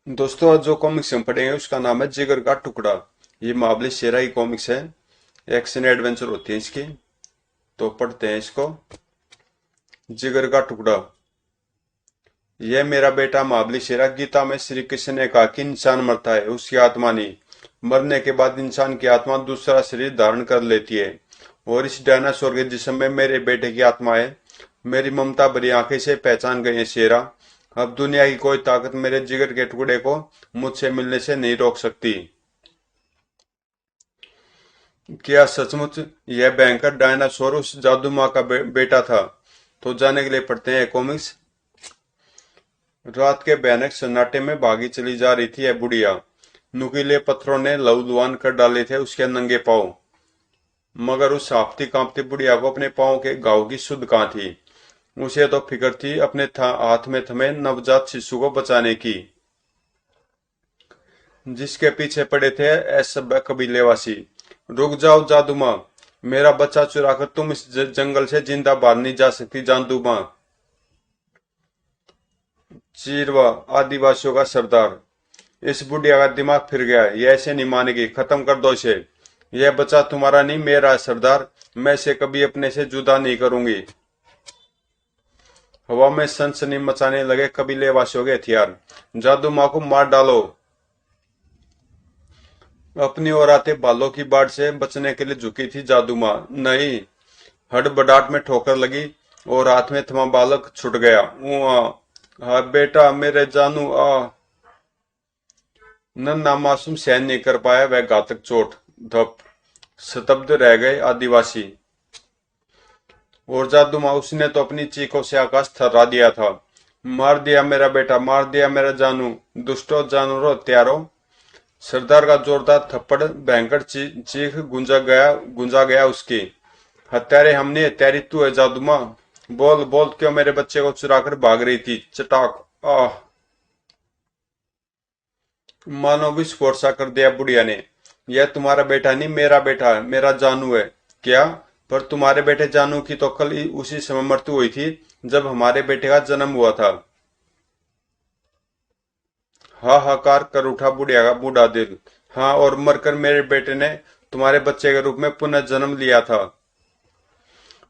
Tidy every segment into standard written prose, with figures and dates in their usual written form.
दोस्तों, आज जो कॉमिक्स हम पढ़ेंगे उसका नाम है जिगर का टुकड़ा। ये महाबली शेरा की कॉमिक्स है। एक्शन एडवेंचर होती है इसकी। तो पढ़ते हैं इसको। जिगर का टुकड़ा। यह मेरा बेटा महाबली शेरा। गीता में श्री कृष्ण ने कहा कि इंसान मरता है, उसकी आत्मा नहीं। मरने के बाद इंसान की आत्मा दूसरा शरीर धारण कर लेती है। और इस डायनासोर के जिस्म में मेरे बेटे की आत्मा है। मेरी ममता भरी आंखें से पहचान गई है शेरा। अब दुनिया की कोई ताकत मेरे जिगर के टुकड़े को मुझसे मिलने से नहीं रोक सकती। क्या सचमुच यह भयंकर डायनासोर उस जादू माँ का बेटा था? तो जानने के लिए पढ़ते हैं कॉमिक्स। रात के भयानक सन्नाटे में भागी चली जा रही थी यह बुढ़िया। नुकीले पत्थरों ने लहूलुहान कर डाले थे उसके नंगे पांव। मगर उस हांफती कांपती बुढ़िया को अपने पांव के घाव की सुध कहाँ थी। उसे तो फिक्र थी अपने हाथ में थमे नवजात शिशु को बचाने की, जिसके पीछे पड़े थे असभ्य कबीलेवासी। रुक जाओ जादू माँ, मेरा बच्चा चुराकर तुम इस जंगल से जिंदा बाहर नहीं जा सकती जादू माँ। चीरवा, आदिवासियों का सरदार। इस बुढ़िया का दिमाग फिर गया है, ये ऐसे नहीं मानेगी, खत्म कर दो इसे। यह बच्चा तुम्हारा नहीं मेरा है सरदार, मैं इसे कभी अपने से जुदा नहीं करूंगी। हवा में सनसनी मचाने लगे कबीलेवासियों के हथियार। जादू माँ को मार डालो। अपनी ओर आते बालों की बाढ़ से बचने के लिए झुकी थी जादू माँ। नहीं, हड़बड़ाहट में ठोकर लगी और हाथ में थमा बालक छूट गया। ऊआ, हाँ बेटा मेरे जानू आ। नन्हा मासूम सहन नहीं कर पाया वह घातक चोट। धप। स्तब्ध रह गए आदिवासी। और जादू माँ, उसने तो अपनी चीखों से आकाश थर्रा दिया था। मार दिया मेरा बेटा, मार दिया मेरा जानू। दुष्टो जानवरों हत्यारो। सरदार का जोरदार थप्पड़ भयंकर चीख गुंजा गया उसकी। हत्यारे हमने, हत्यारी तू है जादू माँ। बोल बोल, क्यों मेरे बच्चे को चुराकर भाग रही थी? चटाक। आह। मानो विस्फोट सा कर दिया बुढ़िया ने। यह तुम्हारा बेटा नहीं, मेरा बेटा है, मेरा जानू है। क्या? पर तुम्हारे बेटे जानू की तो कल उसी समय मृत्यु हुई थी जब हमारे बेटे का जन्म हुआ था। हाहाकार कर उठा बुढ़िया का बूढ़ा दिल। हाँ, और मरकर मेरे बेटे ने तुम्हारे बच्चे के रूप में पुनः जन्म लिया था।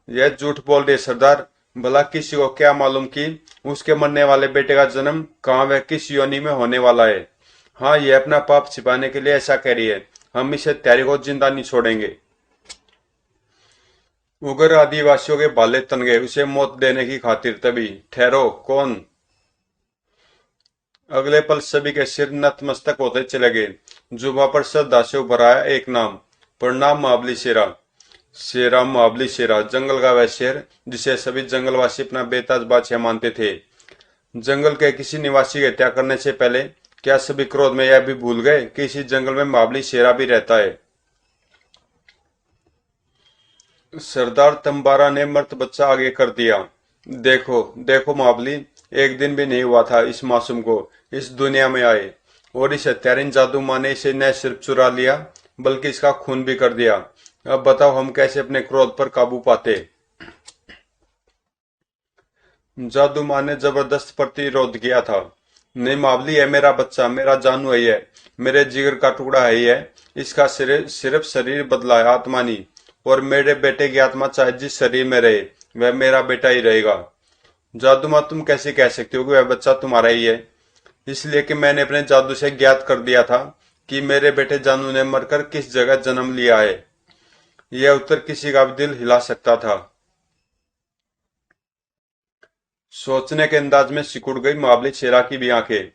यह झूठ बोल रही है सरदार। भला किसी को क्या मालूम कि उसके मरने वाले बेटे का जन्म कहाँ व किस योनि में होने वाला है। हाँ, ये अपना पाप छिपाने के लिए ऐसा कह रही है। हम इसे त्यारी को जिंदा नहीं छोड़ेंगे। उग्र आदिवासियों के भाले तन गए उसे मौत देने की खातिर। तभी ठहरो, कौन? अगले पल सभी के सिर नतमस्तक होते चले गए। जुबा पर श्रद्धा से उभर आया एक नाम। प्रणाम महाबली शेरा। शेरा, महाबली शेरा, जंगल का वह शेर जिसे सभी जंगलवासी अपना बेताज बादशाह मानते थे। जंगल के किसी निवासी की हत्या करने से पहले क्या सभी क्रोध में यह भी भूल गए कि इसी जंगल में महाबली शेरा भी रहता है? सरदार तंबारा ने मर्द बच्चा आगे कर दिया। देखो देखो महाबली, एक दिन भी नहीं हुआ था इस मासूम को इस दुनिया में आए, और इस हत्यारिन जादू माँ ने इसे न सिर्फ चुरा लिया बल्कि इसका खून भी कर दिया। अब बताओ हम कैसे अपने क्रोध पर काबू पाते? जादू माँ ने जबरदस्त प्रतिरोध किया था। नहीं महाबली, है मेरा बच्चा, मेरा जानू है, ये मेरे जिगर का टुकड़ा है। ये इसका सिर्फ शरीर बदला है, आत्मा नहीं। और मेरे बेटे की आत्मा चाहे जिस शरीर में रहे वह मेरा बेटा ही रहेगा। जादू माँ, तुम कैसे कह सकती हो कि वह बच्चा तुम्हारा ही है? इसलिए कि मैंने अपने जादू से ज्ञात कर दिया था कि मेरे बेटे जानू ने मरकर किस जगह जन्म लिया है। यह उत्तर किसी का भी दिल हिला सकता था। सोचने के अंदाज में सिकुड़ गई महाबली शेरा की भी आंखें।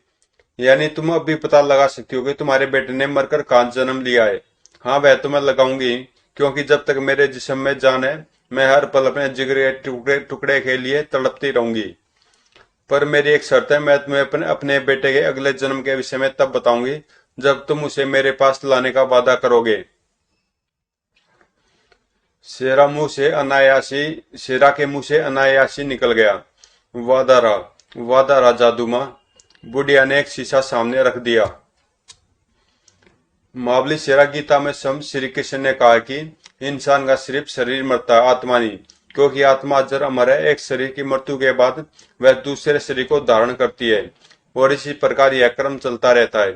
यानी तुम अब भी पता लगा सकती हो कि तुम्हारे बेटे ने मरकर कहाँ जन्म लिया है? हाँ, वह तो मैं लगाऊंगी, क्योंकि जब तक मेरे जिस्म में जान है मैं हर पल अपने जिगर के टुकड़े टुकड़े के लिए तड़पती रहूंगी। पर मेरी एक शर्त है, मैं तुम्हें अपने बेटे के अगले जन्म के विषय में तब बताऊंगी जब तुम उसे मेरे पास लाने का वादा करोगे। शेरा के मुंह से अनायासी निकल गया। वादा रहा जादू माँ। बुढ़िया ने एक शीशा सामने रख दिया। महाबली शेरा, गीता में स्वयं श्री कृष्ण ने कहा कि इंसान का सिर्फ शरीर मरता है, आत्मा नहीं। क्योंकि आत्मा अजर अमर है, एक शरीर की मृत्यु के बाद वह दूसरे शरीर को धारण करती है। और इसी प्रकार यह क्रम चलता रहता है।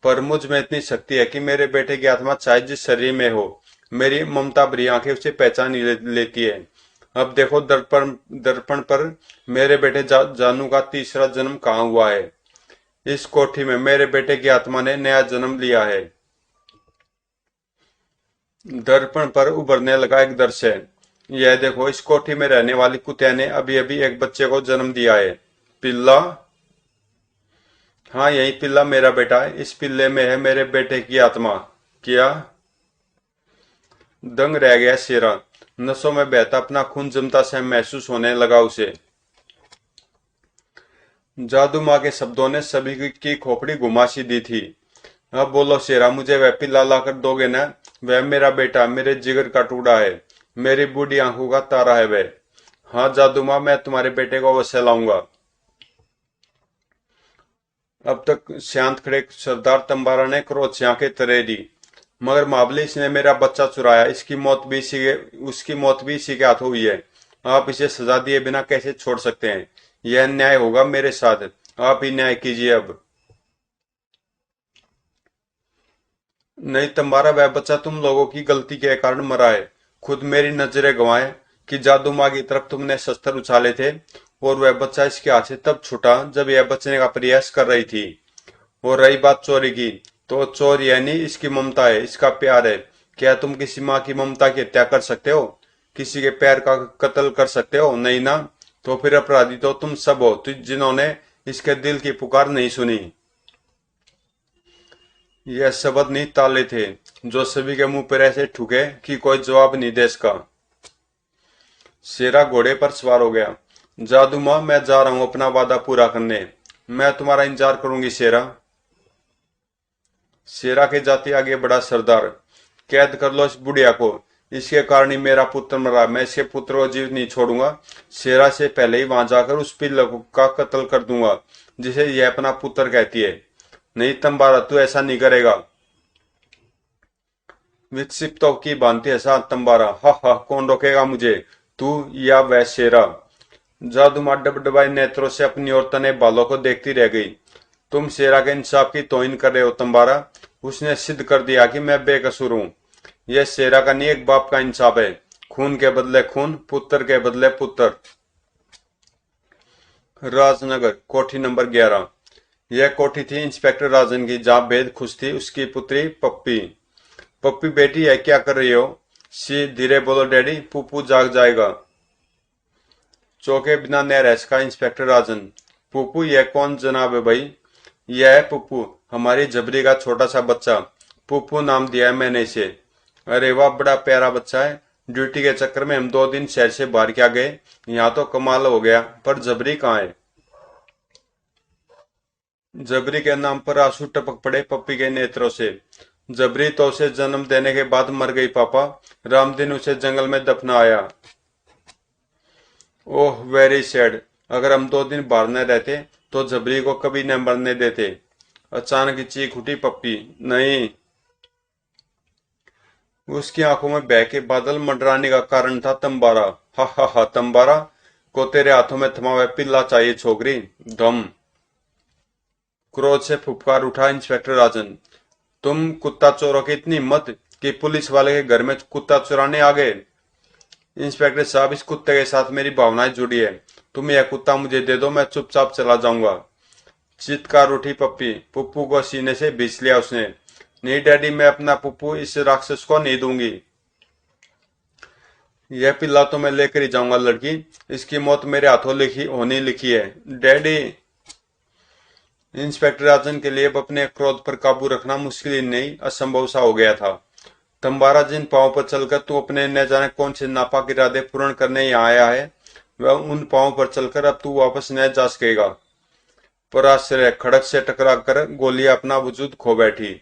पर मुझ में इतनी शक्ति है कि मेरे बेटे की आत्मा चाहे जिस शरीर में हो, मेरी ममता भरी आंखें उसे पहचान लेती है। अब देखो दर्पण दर्पण पर मेरे बेटे जानू का तीसरा जन्म कहाँ हुआ है। इस कोठी में मेरे बेटे की आत्मा ने नया जन्म लिया है। दर्पण पर उभरने लगा एक दृश्य। यह देखो, इस कोठी में रहने वाली कुतिया ने अभी अभी एक बच्चे को जन्म दिया है। पिल्ला? हाँ, यही पिल्ला मेरा बेटा है। इस पिल्ले में है मेरे बेटे की आत्मा। क्या? दंग रह गया शेरा। नसों में बहता अपना खून जमता सा महसूस होने लगा उसे। जादू माँ के शब्दों ने सभी की खोपड़ी घुमा सी दी थी। अब बोलो शेरा, मुझे वह पिल्ला लाकर दोगे ना? वह मेरा बेटा, मेरे जिगर का टुकड़ा है, मेरी बूढ़ी आंखों का तारा है वह। हाँ जादू माँ, मैं तुम्हारे बेटे को अवश्य लाऊंगा। अब तक शांत खड़े सरदार तंबारा ने क्रोध से आंखें तरेरी। मगर महाबली, इसने मेरा बच्चा चुराया, उसकी मौत भी इसी के हाथों हुई है। आप इसे सजा दिए बिना कैसे छोड़ सकते हैं? यह अन्याय होगा मेरे साथ। आप ही न्याय कीजिए अब। नहीं तंबारा, वह बच्चा तुम लोगों की गलती के कारण मरा है। खुद मेरी नजरें गंवाए कि जादू माँ की तरफ तुमने शस्त्र उछाले थे, और वह बच्चा इसके हाथ से तब छूटा जब यह बचने का प्रयास कर रही थी। और रही बात चोरी की, तो चोर यानी इसकी ममता है, इसका प्यार है। क्या तुम किसी माँ की ममता की हत्या कर सकते हो? किसी के प्यार का कत्ल कर सकते हो? नहीं ना। तो फिर अपराधी तो तुम सब हो, जिन्होंने इसके दिल की पुकार नहीं सुनी। यह शब्द नहीं ताले थे जो सभी के मुंह पर ऐसे ठुके कि कोई जवाब नहीं दे सका। शेरा घोड़े पर सवार हो गया। जादू माँ, मैं जा रहा हूं अपना वादा पूरा करने। मैं तुम्हारा इंतजार करूंगी शेरा। शेरा के जाते आगे बड़ा सरदार। कैद कर लो इस बुढ़िया को, इसके कारण ही मेरा पुत्र मरा। मैं इसके पुत्र को जीवित नहीं छोड़ूंगा। शेरा से पहले ही वहां जाकर उस पिल्ले का कत्ल कर दूंगा जिसे यह अपना पुत्र कहती है। नहीं तंबारा, तू ऐसा नहीं करेगा। विक्षिप्तों की भांति ऐसा तंबारा। हा हा, कौन रोकेगा मुझे, तू या वह शेरा? जादूमा डबडबाई नेत्रों से अपनी और तने बालों को देखती रह गई। तुम शेरा के इंसाफ की तौहीन कर रहे हो तंबारा। उसने सिद्ध कर दिया कि मैं बेकसूर हूँ। यह शेरा का नहीं, एक बाप का इंसाफ है। खून के बदले खून, पुत्र के बदले पुत्र। राजनगर, कोठी नंबर 11। यह कोठी थी इंस्पेक्टर राजन की, जहाँ बेद खुश थी उसकी पुत्री पप्पी। पप्पी बेटी है, क्या कर रही हो? सी धीरे बोलो डैडी, पुप्पू जाग जाएगा। चौके बिना न रह सका इंस्पेक्टर राजन। पुप्पू, यह कौन जनाब है भाई? यह है पुप्पू, हमारी जबरी का छोटा सा बच्चा। पुप्पू नाम दिया है मैंने इसे। अरे वाह, बड़ा प्यारा बच्चा है। ड्यूटी के चक्कर में हम 2 दिन शहर से बाहर क्या गए, यहाँ तो कमाल हो गया। पर जबरी कहाँ है? जबरी के नाम पर आंसू टपक पड़े पप्पी के नेत्रों से। जबरी तो उसे जन्म देने के बाद मर गई पापा। रामदिन उसे जंगल में दफनाया। Oh very sad. अगर हम 2 दिन बाहर न रहते तो जबरी को कभी न मरने देते। अचानक चीख उठी पप्पी। नहीं। उसकी आंखों में बह के बादल मंडराने का कारण था तंबारा। हा हा हा, तंबारा को तेरे हाथों में थमा हुआ पिल्ला चाहिए छोकरी। धम। क्रोध से फुफकार उठा इंस्पेक्टर राजन। तुम कुत्ता चोरों की इतनी हिम्मत कि पुलिस वाले के घर में कुत्ता चुराने आ गए? इंस्पेक्टर साहब, इस कुत्ते के साथ मेरी भावनाएं जुड़ी है। तुम यह कुत्ता मुझे दे दो, मैं चुपचाप चला जाऊंगा। चित्कार उठी पप्पी। पुप्पू को सीने से भींच लिया उसने। नहीं डैडी, मैं अपना पुप्पू इस राक्षस को नहीं दूंगी। यह पिल्ला तो मैं लेकर ही जाऊंगा लड़की। इसकी मौत मेरे हाथों लिखी है डैडी। इंस्पेक्टर राजन के लिए अब अपने क्रोध पर काबू रखना मुश्किल ही नहीं, असंभव सा हो गया था। तंबारा, जिन पांव पर चलकर तू अपने न जाने कौन से नापाक इरादे पूर्ण करने यहाँ आया है, वह उन पांव पर चलकर अब तू वापस न जा सकेगा। पराश्रय खड़क से टकरा कर गोलियां अपना वजूद खो बैठी।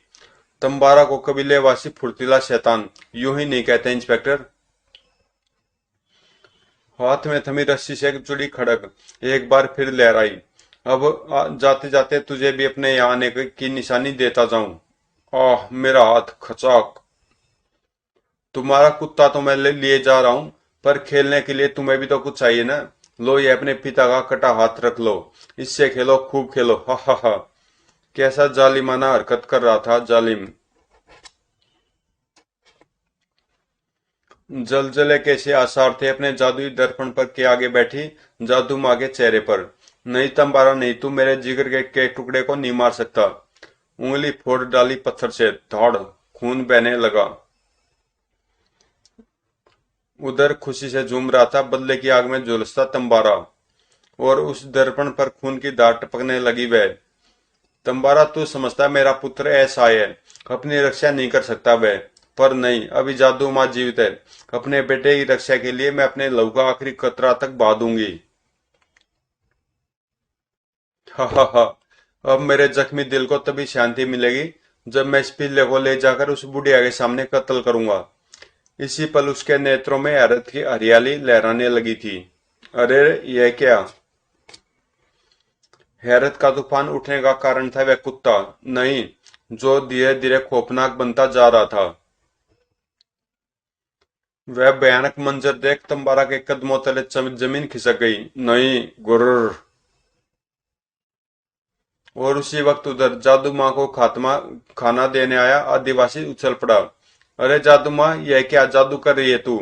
तंबारा को कबीलेवासी फुर्तीला शैतान यूं ही नहीं कहते इंस्पेक्टर। हाथ में थमी रस्सी से जुड़ी खड़क एक बार फिर लहराई। अब जाते जाते तुझे भी अपने यहाँ आने की निशानी देता जाऊं। आह, मेरा हाथ खचाक। तुम्हारा कुत्ता तो मैं लिए जा रहा हूं, पर खेलने के लिए तुम्हें भी तो कुछ चाहिए ना। लो ये अपने पिता का कटा हाथ रख लो, इससे खेलो, खूब खेलो, हा हा हा। कैसा जालिमाना हरकत कर रहा था जालिम। जलजले कैसे आसार थे अपने जादुई दर्पण पर के आगे बैठी जादू माँ के चेहरे पर। नहीं तंबारा नहीं, तू मेरे जिगर के टुकड़े को नहीं मार सकता। उंगली फोड़ डाली पत्थर से, धाड़, खून बहने लगा। उधर खुशी से झूम रहा था बदले की आग में झुलसता तंबारा, और उस दर्पण पर खून की धार टपकने लगी। वह, तंबारा तू समझता मेरा पुत्र ऐसा है, अपनी रक्षा नहीं कर सकता वह, पर नहीं, अभी जादू माँ जीवित है। अपने बेटे की रक्षा के लिए मैं अपने लहू का आखिरी कतरा तक बहा दूंगी। हा हा हा। अब मेरे जख्मी दिल को तभी शांति मिलेगी जब मैं इस पिल्ले को ले जाकर उस बुढ़िया के सामने कत्ल करूंगा। इसी पल उसके नेत्रों में हैरत की हरियाली लहराने लगी थी। अरे यह क्या? हैरत का तूफान उठने का कारण था वह कुत्ता नहीं, जो धीरे धीरे खौफनाक बनता जा रहा था। वह भयानक मंजर देख तंबारा के कदमों तले जमीन खिसक गई। नहीं, गुर्र। और उसी वक्त उधर जादू माँ को खात्मा खाना देने आया आदिवासी उछल पड़ा। अरे जादू माँ, यह क्या जादू कर रही है तू?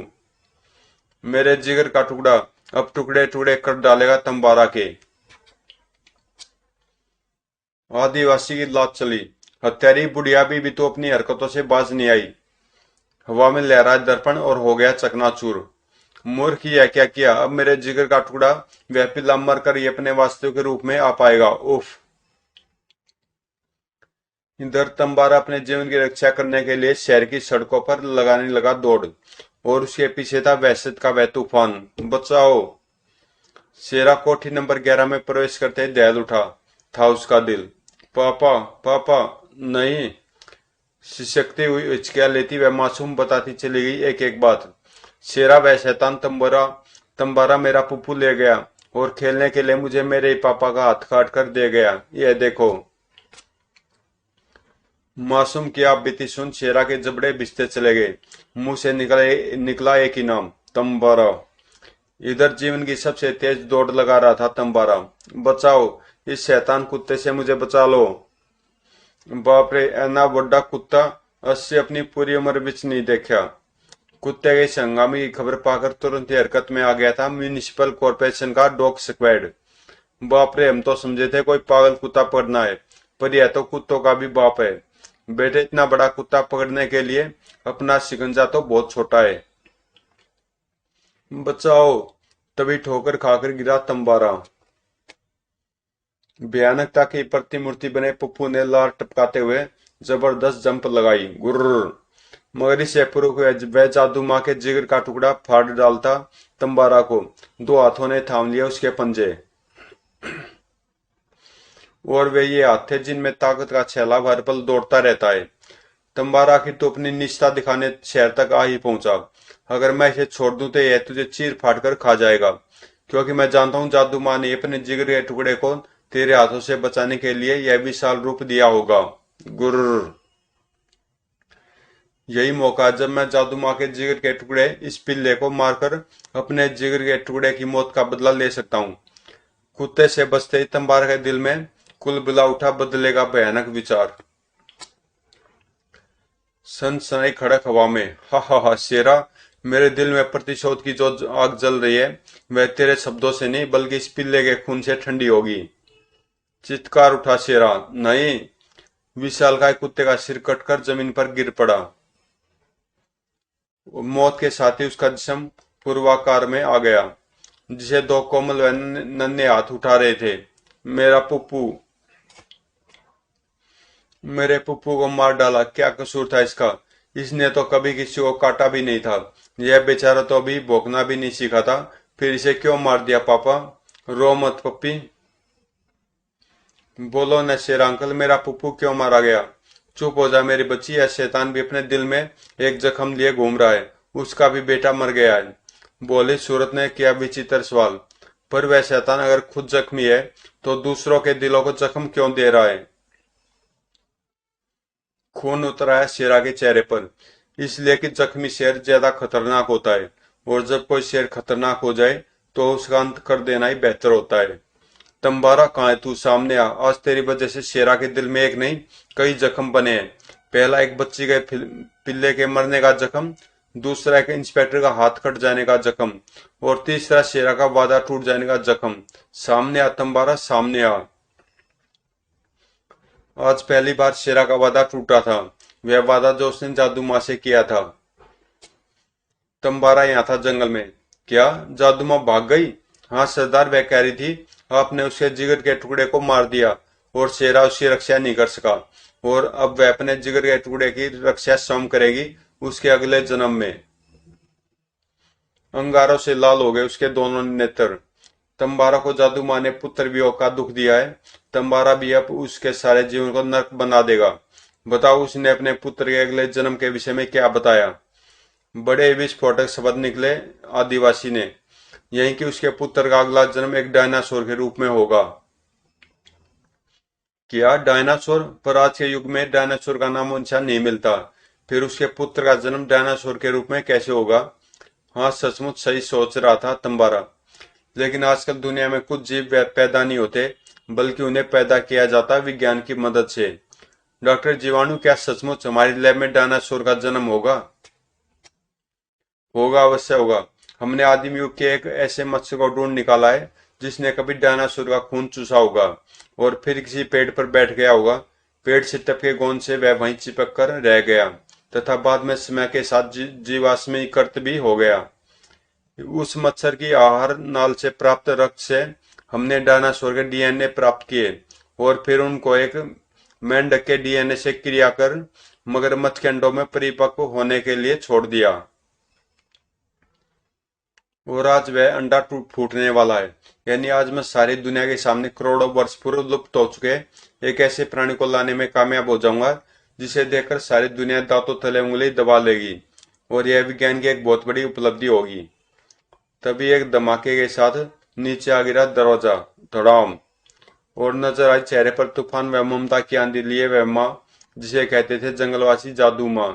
मेरे जिगर का टुकड़ा अब टुकड़े टुकड़े कर डालेगा तंबारा के। आदिवासी की लात चली। हत्यारी बुढ़िया भी तो अपनी हरकतों से बाज नहीं आई। हवा में लहरा दर्पण और हो गया चकनाचूर। मूर्ख, यह क्या किया? अब मेरे जिगर का टुकड़ा वह पिला मर कर ये अपने वास्तव के रूप में आ पाएगा। उफ। इधर तंबारा अपने जीवन की रक्षा करने के लिए शहर की सड़कों पर लगाने लगा दौड़, और उसके पीछे था वहशत का वह तूफान। बचाओ! शेरा कोठी नंबर 11 में प्रवेश करते ही दहल उठा था उसका दिल। पापा, पापा। नहीं। सिसकती हुई हिचकियां लेती वह मासूम बताती चली गई एक एक बात। शेरा, वह शैतान तंबारा, तंबारा मेरा पुप्पू ले गया, और खेलने के लिए मुझे मेरे ही पापा का हाथ काट कर दे गया। यह देखो। मासूम की आप बीती सुन शेरा के जबड़े भिजते चले गए। मुंह से निकला एक ही नाम, तंबारा। इधर जीवन की सबसे तेज दौड़ लगा रहा था तंबारा। बचाओ! इस शैतान कुत्ते से मुझे बचा लो। बाप रे, ऐना बड़ा कुत्ता अससे अपनी पूरी उम्र बिच नहीं देखा। कुत्ते के इस हंगामे की खबर पाकर तुरंत ही हरकत में आ गया था म्यूनिसिपल कॉर्पोरेशन का डॉग स्क्वाड। बाप रे, हम तो समझे थे कोई पागल कुत्ता पकड़ना है, पर यह तो कुत्तों का भी बाप है। बेटे, इतना बड़ा कुत्ता पकड़ने के लिए अपना शिकंजा तो बहुत छोटा है। बचाओ! तभी ठोकर खाकर गिरा तंबारा। भयानकता की प्रतिमूर्ति बने पप्पू ने लार टपकाते हुए जबरदस्त जंप लगाई। गुर्र। मगर इससे पूर्व वह जादू माँ के जिगर का टुकड़ा फाड़ डालता तंबारा को दो हाथों ने थाम लिया उसके पंजे। और वे ये हाथ थे जिनमें ताकत का छेला हर पल दौड़ता रहता है। तंबारा की तो अपनी निष्ठा दिखाने शहर तक आ ही पहुंचा। अगर मैं इसे छोड़ दूं तो यह तुझे चीर फाड़ कर खा जाएगा, क्योंकि मैं जानता हूं जादू माँ ने अपने जिगर के टुकड़े को तेरे हाथों से बचाने के लिए यह विशाल रूप दिया होगा। गुर्र। यही मौका जब मैं जादू माँ के जिगर के टुकड़े इस पिल्ले को मारकर अपने जिगर के टुकड़े की मौत का बदला ले सकता हूँ। कुत्ते से बचते ही तंबारा के दिल में कुलबुला उठा बदले का भयानक विचार। सनसनाई खड़क हवा में, हा हा हा। शेरा, मेरे दिल में प्रतिशोध की जो आग जल रही है वह तेरे शब्दों से नहीं बल्कि इस पिल्ले के खून से ठंडी होगी। चित्कार उठा शेरा। नहीं। विशालकाय कुत्ते का सिर कटकर जमीन पर गिर पड़ा। मौत के साथ ही उसका जिस्म पूर्वाकार में आ गया, जिसे दो कोमल व नन्हे हाथ उठा रहे थे। मेरा पुप्पू! मेरे पुप्पू को मार डाला, क्या कसूर था इसका? इसने तो कभी किसी को काटा भी नहीं था। यह बेचारा तो अभी भौंकना भी नहीं सीखा था, फिर इसे क्यों मार दिया पापा? रो मत पप्पी। बोलो न शेरा अंकल, मेरा पुप्पू क्यों मारा गया? चुप हो जा मेरी बच्ची, यह शैतान भी अपने दिल में एक जख्म लिए घूम रहा है। उसका भी बेटा मर गया है। बोली सूरत ने किया विचित्र सवाल। पर वह शैतान अगर खुद जख्मी है तो दूसरों के दिलों को जख्म क्यों दे रहा है? खून उतर आया शेरा के चेहरे पर। इसलिए कि जख्मी शेर ज्यादा खतरनाक होता है, और जब कोई शेर खतरनाक हो जाए तो उसका अंत कर देना ही बेहतर होता है। तंबारा कहाँ है, तू सामने आ। आज तेरी वजह से शेरा के दिल में एक नहीं कई जख्म बने हैं। पहला एक बच्ची के पिल्ले के मरने का जख्म, दूसरा एक इंस्पेक्टर का हाथ कट जाने का जख्म, और तीसरा शेरा का वादा टूट जाने का जख्म। सामने आ तंबारा, सामने आ। आज पहली बार शेरा का वादा टूटा था, वह वादा जो उसने जादू माँ से किया था। तंबारा यहाँ था जंगल में। क्या जादू माँ भाग गई? हाँ सरदार, वह कह रही थी आपने उसके जिगर के टुकड़े को मार दिया और शेरा उसकी रक्षा नहीं कर सका, और अब वह अपने जिगर के टुकड़े की रक्षा स्वयं करेगी उसके अगले जन्म में। अंगारों से लाल हो गए उसके दोनों नेत्र। तंबारा को जादू माँ ने पुत्र वियोग का दुख दिया है। तंबारा भी अब उसके सारे जीवन को नर्क बना देगा। बताओ उसने अपने पुत्र के अगले जन्म के विषय में क्या बताया? बड़े विस्फोटक शब्द निकले आदिवासी ने, यही कि उसके पुत्र का अगला जन्म एक डायनासोर के रूप में होगा। क्या डायनासोर? पर आज के युग में डायनासोर का नामो निशान नहीं मिलता, फिर उसके पुत्र का जन्म डायनासोर के रूप में कैसे होगा? हाँ सचमुच सही सोच रहा था तंबारा, लेकिन आजकल दुनिया में कुछ जीव पैदा नहीं होते, बल्कि उन्हें पैदा किया जाता विज्ञान की मदद से। डॉक्टर जीवाणु, क्या सचमुच हमारी लैब में डायनासोर का जन्म होगा? होगा, अवश्य होगा। हमने आदिम युग के एक ऐसे मत्स्य को ढूंढ निकाला है जिसने कभी डायनासोर का खून चूसा होगा और फिर किसी पेड़ पर बैठ गया होगा। पेड़ से टपके गोंद से वह वहीं चिपक कर रह गया तथा बाद में समय के साथ जीवाश्मीकृत भी हो गया। उस मच्छर की आहार नाल से प्राप्त रक्त से हमने डायनासोर के डीएनए प्राप्त किए और फिर उनको एक मेंढक के डीएनए से क्रिया कर मगरमच्छ के अंडों में परिपक्व होने के लिए छोड़ दिया, और आज वह अंडा टूट फूटने वाला है। यानी आज मैं सारी दुनिया के सामने करोड़ों वर्ष पूर्व लुप्त हो चुके एक ऐसे प्राणी को लाने में कामयाब हो जाऊंगा जिसे देखकर सारी दुनिया दांतों तले उंगली दबा लेगी, और यह विज्ञान की एक बहुत बड़ी उपलब्धि होगी। तभी एक धमाके के साथ नीचे आ गिरा दरवाजा, धड़ाम, और नजर आई चेहरे पर तूफान व ममता की आंधी लिए वह माँ जिसे कहते थे जंगलवासी जादू माँ।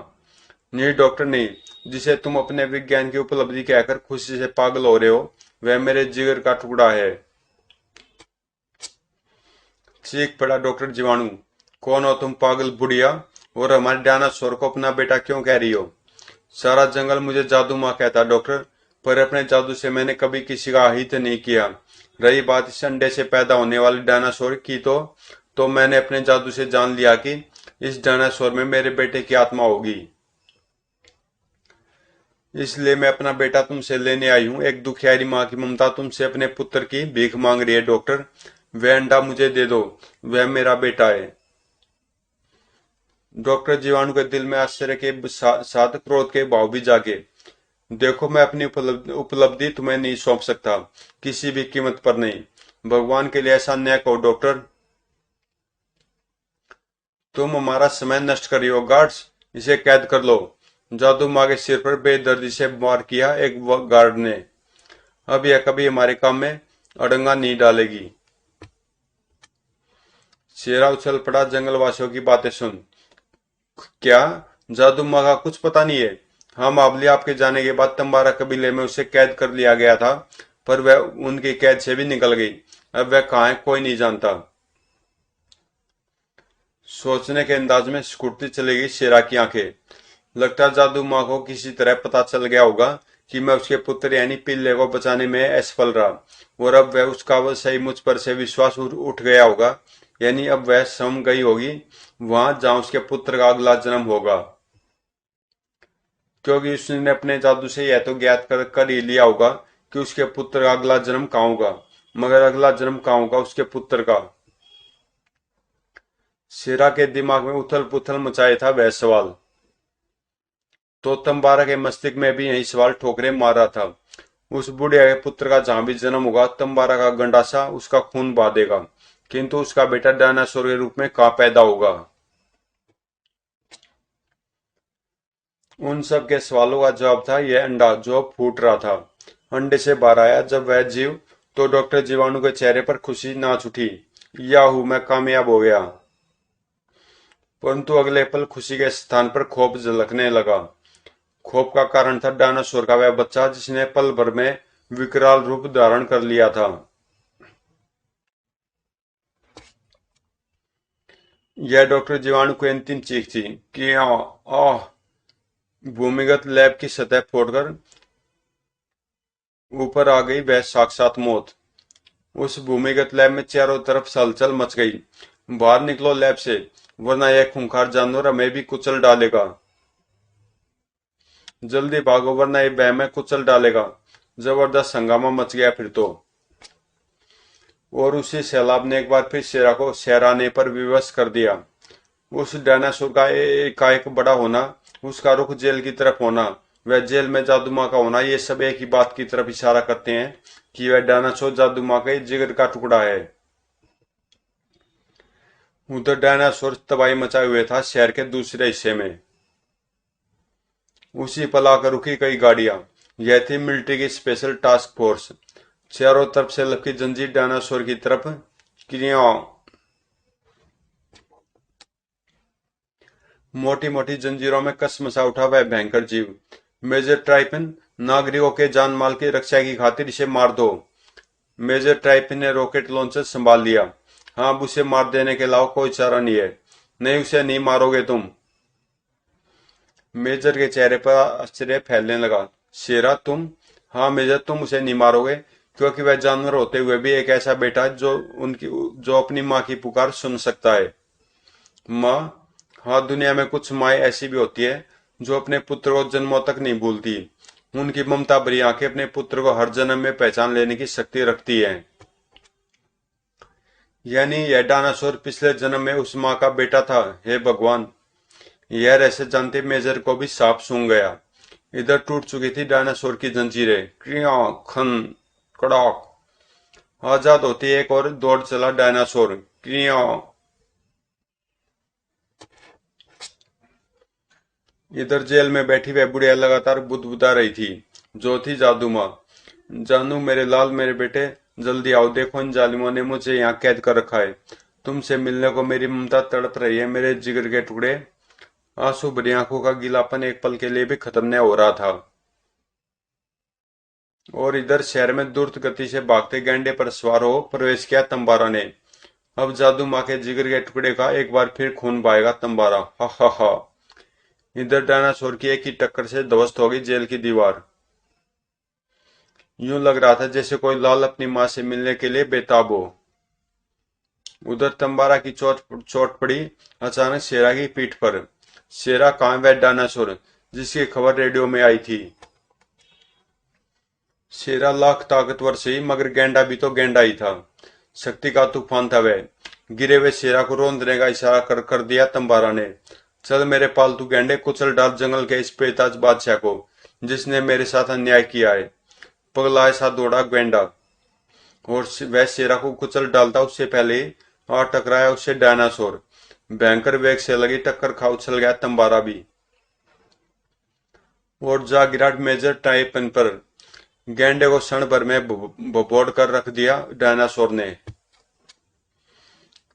नहीं डॉक्टर नहीं, जिसे तुम अपने विज्ञान की उपलब्धि कहकर खुशी से पागल हो रहे हो, वह मेरे जिगर का टुकड़ा है। चीख पड़ा डॉक्टर जीवाणु। कौन हो तुम पागल बुढ़िया, और हमारे डायनासोर को अपना बेटा क्यों कह रही हो? सारा जंगल मुझे जादू माँ कहता डॉक्टर, पर अपने जादू से मैंने कभी किसी का अहित नहीं किया। रही बात इस अंडे से पैदा होने वाले डायनासोर की, तो मैंने अपने जादू से जान लिया कि इस डायनासोर में मेरे बेटे की आत्मा होगी। इसलिए मैं अपना बेटा तुमसे लेने आई हूँ। एक दुखियारी माँ की ममता तुमसे अपने पुत्र की भीख मांग रही है डॉक्टर। वह अंडा मुझे दे दो, वह मेरा बेटा है। डॉक्टर जीवाणु के दिल में आश्चर्य के साथ क्रोध के भाव भी जागे। देखो, मैं अपनी उपलब्धि तुम्हें नहीं सौंप सकता, किसी भी कीमत पर नहीं। भगवान के लिए ऐसा न कहो डॉक्टर। तुम हमारा समय नष्ट कर रही हो। गार्ड्स, इसे कैद कर लो। जादू माँ के सिर पर बेदर्दी से वार किया एक गार्ड ने। अब यह कभी हमारे काम में अड़ंगा नहीं डालेगी। शेरा उछल पड़ा जंगलवासियों की बातें सुन। क्या जादू माँ का कुछ पता नहीं है? हाँ मावली, आपके जाने के बाद तंबारा कबीले में उसे कैद कर लिया गया था, पर वह उनकी कैद से भी निकल गई। अब वह कहाँ है कोई नहीं जानता। सोचने के अंदाज में सिकुड़ती चलेगी शेरा की आंखें। लगता जादू माँ को किसी तरह पता चल गया होगा कि मैं उसके पुत्र यानी पिल्ले को बचाने में असफल रहा, और अब वह उसका वह सही मुझ पर से विश्वास उठ गया होगा। यानी अब वह सम गई होगी वहां जहां उसके पुत्र का अगला जन्म होगा, क्योंकि उसने अपने जादू से यह तो ज्ञात कर ही लिया होगा कि उसके पुत्र का अगला जन्म कहाँ होगा। मगर अगला जन्म कहाँ होगा उसके पुत्र का? शेरा के दिमाग में उथल पुथल मचाए था वह सवाल। तो तंबारा के मस्तिष्क में भी यही सवाल ठोकरे मार रहा था। उस बुढ़िया के पुत्र का जहां भी जन्म होगा, तंबारा का गंडासा उसका खून बहा देगा, किंतु उसका बेटा डायनासोर के रूप में कहाँ पैदा होगा? उन सब के सवालों का जवाब था यह अंडा जो फूट रहा था। अंडे से बाहर आया जब वह जीव, तो डॉक्टर जीवाणु के चेहरे पर खुशी नाच उठी। याहू, मैं कामयाब हो गया। परंतु अगले पल खुशी के स्थान पर क्षोभ झलकने लगा। क्षोभ का कारण था डायनासोर का वह बच्चा जिसने पल भर में विकराल रूप धारण कर लिया था। यह डॉक्टर जीवाणु की अंतिम चीख थी कि आह। भूमिगत लैब की सतह फोड़कर ऊपर आ गई वह साक्षात मौत। उस भूमिगत लैब में चारों तरफ हलचल मच गई। बाहर निकलो लैब से, वरना यह खूंखार जानवर हमें भी कुचल डालेगा। जल्दी भागो, वरना ये बहम में कुचल डालेगा। जबरदस्त हंगामा मच गया फिर तो। और उसी सैलाब ने एक बार फिर शेरा को सहराने पर विवश कर दिया। उस डायनासोर का एकाएक बड़ा होना, उसका रुख जेल की तरफ होना, वह जेल में जादूमा का होना, ये सब एक ही बात की तरफ इशारा करते हैं कि वह डायनासोर जादूमा के जिगर का टुकड़ा है। उधर डायनासोर तबाही मचाए हुए था शहर के दूसरे हिस्से में। उसी पल आकर रुकी कई गाड़ियां। यह थी मिलिट्री की स्पेशल टास्क फोर्स। चारों तरफ से लपकी जंजीर डायनासोर की तरफ क्रिया। मोटी मोटी जंजीरों में कस मचा उठा वह भयंकर जीव। मेजर ट्राइपन, नागरिकों के जान माल की रक्षा की खातिर इसे मार दो। मेजर ट्राइपन ने रॉकेट लॉन्चर संभाल लिया। हाँ, अब उसे मार देने के अलावा कोई चारा नहीं है। नहीं, उसे नहीं मारोगे तुम। मेजर के चेहरे पर आश्चर्य फैलने लगा। शेरा तुम? हाँ मेजर, तुम उसे नहीं मारोगे, क्योंकि वह जानवर होते हुए भी एक ऐसा बेटा है जो अपनी माँ की पुकार सुन सकता है। माँ? हाँ, दुनिया में कुछ माएँ ऐसी भी होती है जो अपने पुत्र को जन्मों तक नहीं भूलती। उनकी ममता भरी आंखें अपने पुत्र को हर जन्म में पहचान लेने की शक्ति रखती हैं। यानी यह डायनासोर पिछले जन्म में उस माँ का बेटा था। हे भगवान! यह रहस्य जानते मेजर को भी सांप सूंघ गया। इधर टूट चुकी थी डायनासोर की जंजीरें। क्रिया खन कड़ाक। आजाद होती एक और दौड़ चला डायनासोर। क्रिया। इधर जेल में बैठी वह बुढ़िया लगातार बुदबुदा रही थी, जो थी जादू माँ। जानू मेरे लाल, मेरे बेटे, जल्दी आओ, देखो इन जालिमों ने मुझे यहाँ कैद कर रखा है। तुमसे मिलने को मेरी ममता तड़प रही है, मेरे जिगर के टुकड़े। आंसू भरी आंखों का गीलापन एक पल के लिए भी खत्म नहीं हो रहा था। और इधर शहर में द्रुत गति से भागते गैंडे पर सवार हो प्रवेश किया तंबारा ने। अब जादू माँ के जिगर के टुकड़े का एक बार फिर खून बहाएगा तंबारा। हा हा हा। इधर डायनासोर की एक ही टक्कर से ध्वस्त हो गई जेल की दीवार। यूं लग रहा था जैसे कोई लाल अपनी माँ से मिलने के लिए बेताब हो। उधर तंबारा की चोट चोट पड़ी अचानक शेरा की पीठ पर। शेरा कहाँ? वह डायनासोर जिसकी खबर रेडियो में आई थी। शेरा लाख ताकतवर सही, मगर गेंडा भी तो गेंडा ही था। शक्ति का तूफान था वह। गिरे हुए शेरा को रोंदने का इशारा कर दिया तंबारा ने। चल मेरे पालतू गेंडे, कुचल डाल जंगल के इस बेताज बादशाह को, जिसने मेरे साथ अन्याय किया है। पगला सा दौड़ा गेंडा, और वह शेरा को कुचल डालता उससे पहले आ टकराया उससे डायनासोर। भयंकर वेग से लगी टक्कर खा उछल गया तंबारा भी, और जा गिरा मेजर टाइपन पर। गेंडे को क्षण भर में भभोड़ कर रख दिया डायनासोर ने।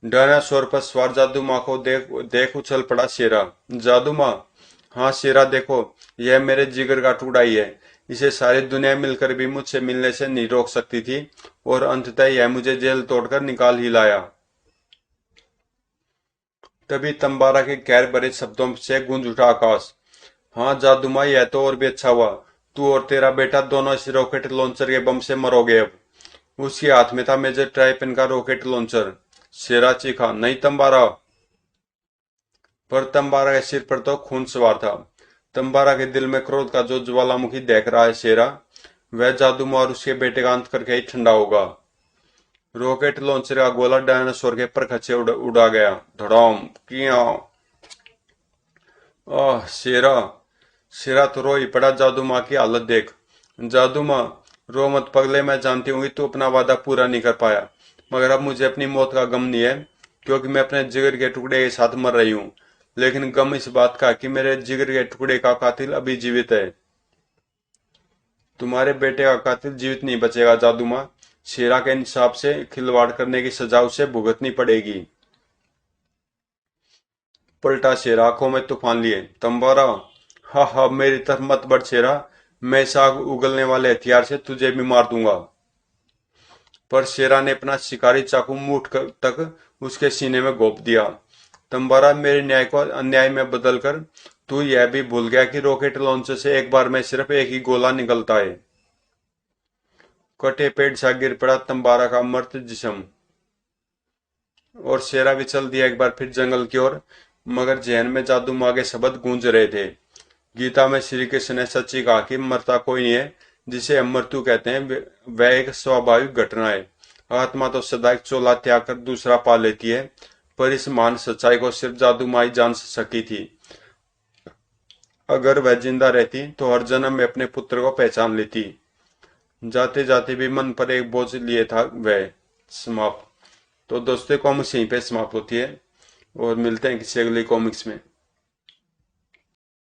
डायनासोर पर सवार जादू माँ को देख देख उछल पड़ा शेरा। जादू माँ? हाँ शेरा, देखो, यह मेरे जिगर का टुकड़ा ही है। इसे सारी दुनिया मिलकर भी मुझसे मिलने से नहीं रोक सकती थी, और अंततः यह मुझे जेल तोड़कर निकाल ही लाया। तभी तंबारा के गैर भरे शब्दों से गूंज उठा आकाश। हाँ जादू माँ, यह तो और भी अच्छा हुआ। तू और तेरा बेटा दोनों इस रॉकेट लॉन्चर के बम से मरोगे अब। उसके हाथ में था मेजर ट्राइपन का रॉकेट लॉन्चर। शेरा चीखा। नहीं तंबारा। पर तंबारा के सिर पर तो खून सवार था। तंबारा के दिल में क्रोध का जो ज्वालामुखी देख रहा है शेरा, वह जादू और उसके बेटे का अंत करके ही ठंडा होगा। रॉकेट लॉन्चर का गोला डायनासोर के परखच्चे उड़ा गया। धड़ाम किया। आह शेरा। शेरा तो रो ही पड़ा। जादू माँ की हालत देख। जादू माँ, रो मत पगले, मैं जानती हूँ कि तू अपना वादा पूरा नहीं कर पाया, मगर अब मुझे अपनी मौत का गम नहीं है, क्योंकि मैं अपने जिगर के टुकड़े के साथ मर रही हूँ। लेकिन गम इस बात का कि मेरे जिगर के टुकड़े का कातिल अभी जीवित है। तुम्हारे बेटे का कातिल जीवित नहीं बचेगा जादू माँ। शेरा के इंसाफ से खिलवाड़ करने की सजा उसे भुगतनी पड़ेगी। पलटा शेरा, आंखों में तूफान लिए। तंबारा? हा हा, मेरी तरफ मत बढ़ शेरा, मैं इस आग उगलने वाले हथियार से तुझे भी मार दूंगा। पर शेरा ने अपना शिकारी चाकू मूठ तक उसके सीने में घोंप दिया। तंबारा, मेरे न्याय को अन्याय में बदलकर तू यह भी भूल गया कि रॉकेट लॉन्चर से एक बार में सिर्फ एक ही गोला निकलता है। कटे पेड़ सा गिर पड़ा तंबारा का मर्त जिस्म, और शेरा भी चल दिया एक बार फिर जंगल की ओर। मगर जहन में जादू मांगे शब्द गूंज रहे थे। गीता में श्री कृष्ण ने सच्ची कहा कि मरता कोई नहीं है, जिसे हम मृत्यु कहते हैं वह एक स्वाभाविक घटना है। आत्मा तो सदा एक चोला त्याग कर दूसरा पा लेती है, पर इस महान सच्चाई को सिर्फ जादू माई जान सकी थी। अगर वह जिंदा रहती तो हर जन्म में अपने पुत्र को पहचान लेती। जाते जाते भी मन पर एक बोझ लिए था वह। समाप्त। तो दोस्तों, कॉमिक्स यहीं पे समाप्त होती है और मिलते हैं किसी अगली कॉमिक्स में।